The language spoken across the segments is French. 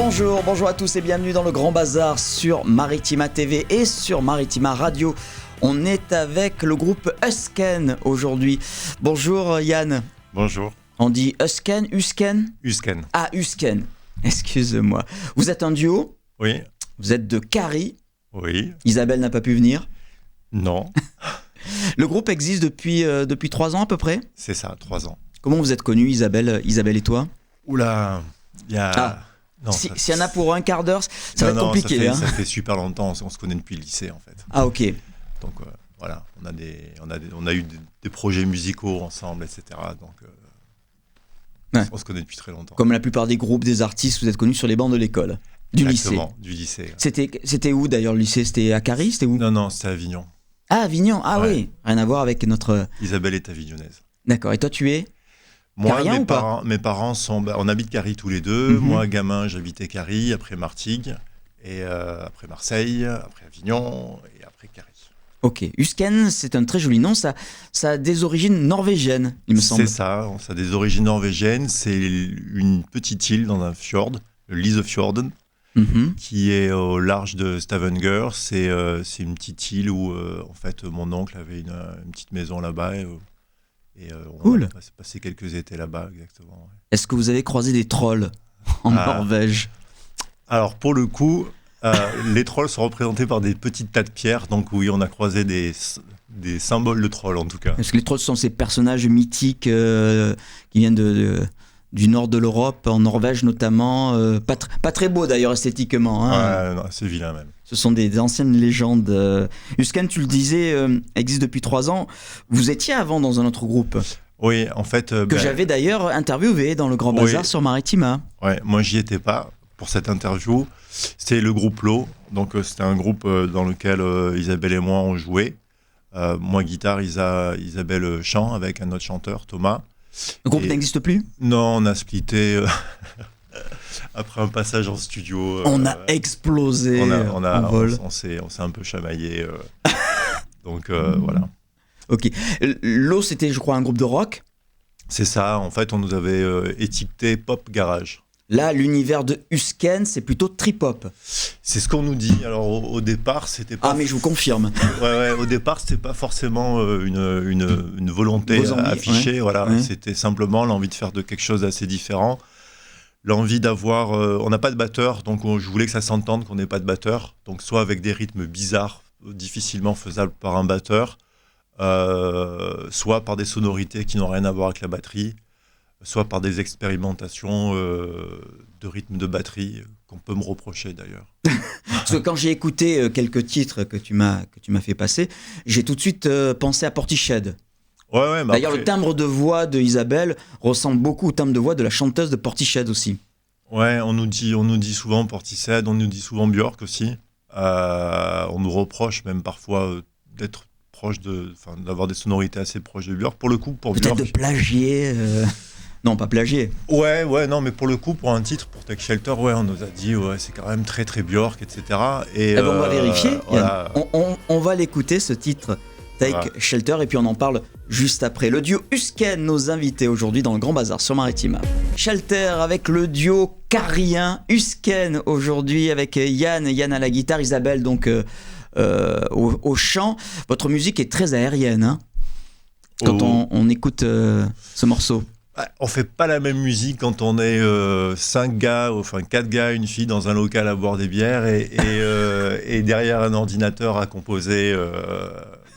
Bonjour à tous et bienvenue dans le Grand Bazar sur Maritima TV et sur Maritima Radio. On est avec le groupe Husken aujourd'hui. Bonjour Yann. Bonjour. On dit Husken, Husken ? Husken. Ah, Husken. Excuse-moi. Vous êtes un duo ? Oui. Vous êtes de Carry ? Oui. Isabelle n'a pas pu venir ? Non. Le groupe existe depuis 3 ans à peu près ? C'est ça, 3 ans. Comment vous êtes connus, Isabelle et toi ? Oula, il y a... Ah. Non, s'il y en a pour un quart d'heure, ça va être compliqué. Ça fait super longtemps, on se connaît depuis le lycée en fait. Ah ok. Donc voilà, on a eu des projets musicaux ensemble, etc. Donc on se connaît depuis très longtemps. Comme la plupart des groupes, des artistes, vous êtes connus sur les bancs de l'école, Exactement, du lycée. C'était où d'ailleurs le lycée ? C'était à Carry ? C'était où ? Non, c'était à Avignon. Ah, Avignon, ah Ouais. oui, rien à voir avec notre... Isabelle est avignonnaise. D'accord, et toi tu es ? Moi, Carrien ou pas ? mes parents sont... on habite Carry tous les deux. Mhm. Moi, gamin, j'habitais Carry, après Martigues, et après Marseille, après Avignon, et après Carry. Ok, Husken, c'est un très joli nom, ça a des origines norvégiennes, il me semble. C'est ça, ça a des origines norvégiennes. C'est une petite île dans un fjord, le Lysefjorden, Mhm. qui est au large de Stavanger. C'est une petite île où, en fait, mon oncle avait une petite maison là-bas. On Cool. a passé quelques étés là-bas, exactement. Ouais. Est-ce que vous avez croisé des trolls en Norvège ? Alors, pour le coup, les trolls sont représentés par des petites tas de pierres. Donc, oui, on a croisé des symboles de trolls, en tout cas. Parce que les trolls sont ces personnages mythiques qui viennent du nord de l'Europe, en Norvège notamment. Pas très beau d'ailleurs esthétiquement. Hein. Ouais, non, c'est vilain même. Ce sont des anciennes légendes. Husken, tu le disais, existe depuis 3 ans. Vous étiez avant dans un autre groupe Oui, en fait... que j'avais d'ailleurs interviewé dans le Grand Bazar sur Maritima. Ouais, moi, j'y étais pas pour cette interview. C'était le groupe Low. Donc, c'était un groupe dans lequel Isabelle et moi, on jouait. Moi, guitare, Isabelle chant avec un autre chanteur, Thomas. Le groupe Et- n'existe plus ? Non, on a splitté après un passage en studio. On a explosé en vol. On s'est un peu chamaillé. Donc, voilà. Ok. L'eau, c'était, je crois, un groupe de rock. C'est ça. En fait, on nous avait étiqueté pop garage. Là, l'univers de Husken, c'est plutôt trip-hop. C'est ce qu'on nous dit. Alors, au départ, c'était pas... Ah, mais je vous confirme. Ouais, au départ, c'était pas forcément une volonté Vos envies, affichée. ouais. Voilà, Ouais. C'était simplement l'envie de faire de quelque chose d'assez différent. L'envie d'avoir... on n'a pas de batteur, donc je voulais que ça s'entende qu'on n'ait pas de batteur. Donc, soit avec des rythmes bizarres, difficilement faisables par un batteur, soit par des sonorités qui n'ont rien à voir avec la batterie, soit par des expérimentations de rythme de batterie qu'on peut me reprocher d'ailleurs. Parce que quand j'ai écouté quelques titres que tu m'as fait passer, j'ai tout de suite pensé à Portishead. Ouais, mais D'ailleurs, après- le timbre de voix de Isabelle ressemble beaucoup au timbre de voix de la chanteuse de Portishead aussi. Ouais, on nous dit souvent Portishead, on nous dit souvent Björk aussi. On nous reproche même parfois d'être proche d'avoir des sonorités assez proches de Björk. Pour le coup, pour Peut-être Björk... de plagier. Non, pas plagier. Ouais, non, mais pour le coup, pour un titre, pour Take Shelter, ouais, on nous a dit, ouais, c'est quand même très très Björk, etc. Et Eh ben, on va vérifier. voilà. On va l'écouter, ce titre, Take Voilà. Shelter, et puis on en parle juste après. Le duo Husken, nos invités aujourd'hui dans le Grand Bazar sur Maritima. Shelter avec le duo carrien Husken aujourd'hui avec Yann à la guitare, Isabelle donc au chant. Votre musique est très aérienne hein, quand on écoute ce morceau. On fait pas la même musique quand on est 5 gars, enfin 4 gars, une fille dans un local à boire des bières et derrière un ordinateur à composer.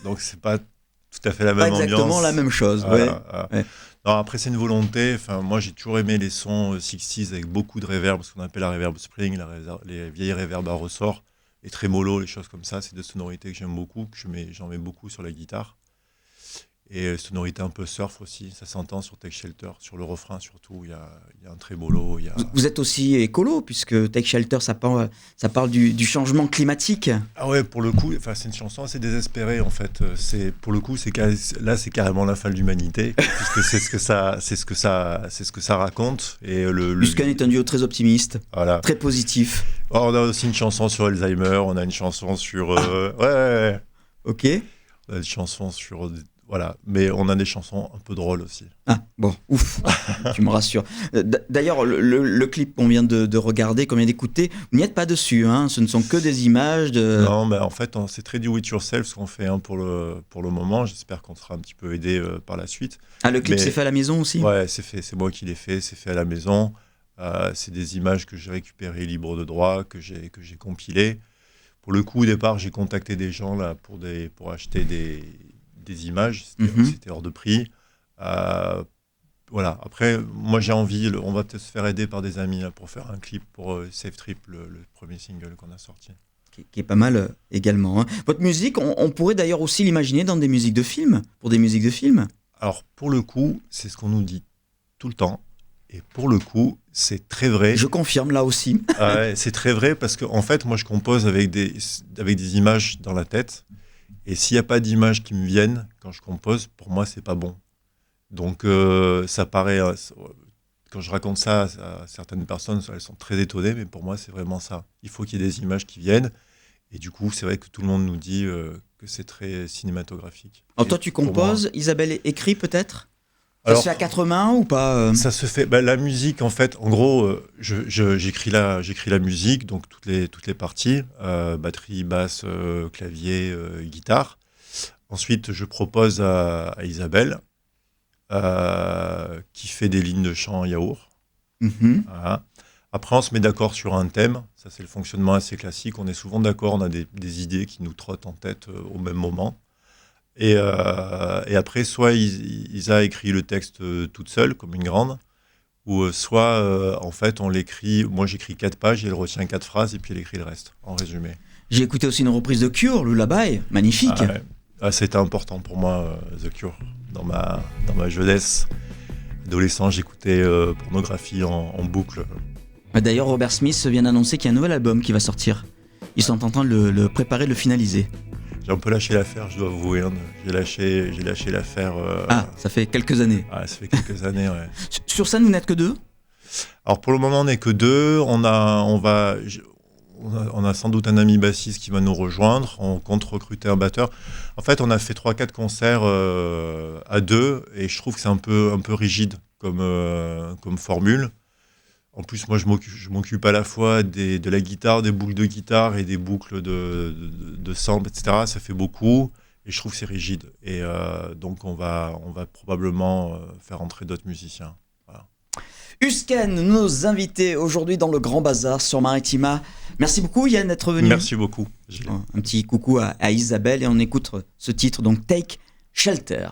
Donc c'est pas tout à fait la Pas même exactement ambiance. la même chose. Voilà, Ouais. voilà. Ouais. Non, après c'est une volonté. Enfin, moi j'ai toujours aimé les sons 60s avec beaucoup de reverb, ce qu'on appelle la reverb spring, les vieilles reverbs à ressort, les trémolos, les choses comme ça. C'est des sonorités que j'aime beaucoup, j'en mets beaucoup sur la guitare. Et sonorité un peu surf aussi, ça s'entend sur Take Shelter, sur le refrain surtout, il y a un trémolo. Vous êtes aussi écolo, puisque Take Shelter, ça parle du changement climatique. Ah ouais, pour le coup, c'est une chanson assez désespérée en fait. Pour le coup, là c'est carrément la fin de l'humanité, puisque c'est ce que ça raconte. Et Husken est un duo très optimiste, voilà. très positif. Oh, on a aussi une chanson sur Alzheimer, on a une chanson sur... ouais. Ok. On a une chanson sur... Voilà, mais on a des chansons un peu drôles aussi. Ah, bon, ouf, tu me rassures. D'ailleurs, le clip qu'on vient de regarder, qu'on vient d'écouter, vous n'y êtes pas dessus, hein, ce ne sont que des images de... Non, mais en fait, c'est très do it yourself ce qu'on fait pour le moment. J'espère qu'on sera un petit peu aidé par la suite. Ah, le clip Mais, s'est fait à la maison aussi? Ouais, c'est moi qui l'ai fait, c'est fait à la maison. C'est des images que j'ai récupérées libres de droit, que j'ai compilées. Pour le coup, au départ, j'ai contacté des gens là, pour acheter des images. C'était hors de prix. Voilà. Après, moi, j'ai envie, on va peut-être se faire aider par des amis là, pour faire un clip pour Safe Trip, le premier single qu'on a sorti. Qui est pas mal également. Hein. Votre musique, on pourrait d'ailleurs aussi l'imaginer dans des musiques de films, pour des musiques de films. Alors, pour le coup, c'est ce qu'on nous dit tout le temps. Et pour le coup, c'est très vrai. Je confirme, là aussi. C'est très vrai parce qu'en fait, moi, je compose avec des images dans la tête. Et s'il n'y a pas d'images qui me viennent quand je compose, pour moi, c'est pas bon. Donc, ça paraît... quand je raconte ça à certaines personnes, elles sont très étonnées, mais pour moi, c'est vraiment ça. Il faut qu'il y ait des images qui viennent. Et du coup, c'est vrai que tout le monde nous dit que c'est très cinématographique. Alors toi, tu composes, moi... Isabelle écrit peut-être ? Ça se fait à quatre mains ou pas Ça se fait. La musique, en fait, en gros, j'écris la musique, donc toutes les parties, batterie, basse, clavier, guitare. Ensuite, je propose à Isabelle, qui fait des lignes de chant yaourt. Voilà. Après, on se met d'accord sur un thème. Ça, c'est le fonctionnement assez classique. On est souvent d'accord, on a des idées qui nous trottent en tête au même moment. Et après, soit Isa écrit le texte toute seule, comme une grande, ou soit, en fait, on l'écrit... Moi, j'écris 4 pages, et elle retient 4 phrases, et puis elle écrit le reste, en résumé. J'ai écouté aussi une reprise de Cure, Lullaby, magnifique. C'était important pour moi, The Cure. Dans ma jeunesse, adolescent, j'écoutais Pornographie en boucle. D'ailleurs, Robert Smith vient d'annoncer qu'il y a un nouvel album qui va sortir. Ils sont en train de le préparer, de le finaliser. J'ai un peu lâché l'affaire, je dois avouer. Hein. J'ai lâché l'affaire. Ça fait quelques années. Ça fait quelques années, ouais. Sur scène, vous n'êtes que 2 ? Alors pour le moment, on n'est que 2. On a sans doute un ami bassiste qui va nous rejoindre. On compte recruter un batteur. En fait, on a fait 3-4 concerts à 2 et je trouve que c'est un peu rigide comme formule. En plus, moi, je m'occupe à la fois de la guitare, des boucles de guitare et des boucles de sample, etc. Ça fait beaucoup et je trouve que c'est rigide. Et donc, on va probablement faire entrer d'autres musiciens. Voilà. Husken, nos invités aujourd'hui dans le Grand Bazar sur Maritima. Merci beaucoup Yann d'être venu. Merci beaucoup. Un petit coucou à Isabelle et on écoute ce titre, donc Take Shelter.